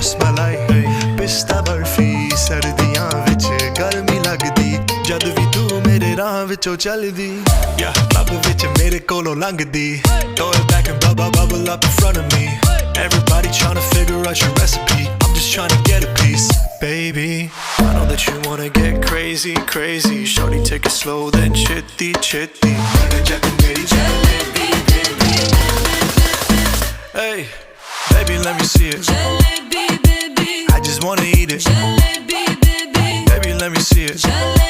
ਰਸਮਲਾਈ ਪਿਸਤਾ ਬਰਫੀ ਸਰਦੀਆਂ ਵਿੱਚ ਗਰਮੀ ਲੱਗਦੀ ਜਦ ਵੀ ਤੂੰ ਮੇਰੇ ਰਾਹ ਵਿੱਚੋਂ ਚੱਲਦੀ ਲੱਭ ਵਿੱਚ ਮੇਰੇ ਕੋਲੋਂ ਲੰਘਦੀ Throw it back and bubble up in front of me Everybody trying to figure out your recipe I'm just trying to get a piece Baby, I know that you wanna get crazy, crazy Shorty take it slow then chitty, chitty Hey, baby let me see it Jalebi baby I just wanna eat it Jalebi baby Baby let me see it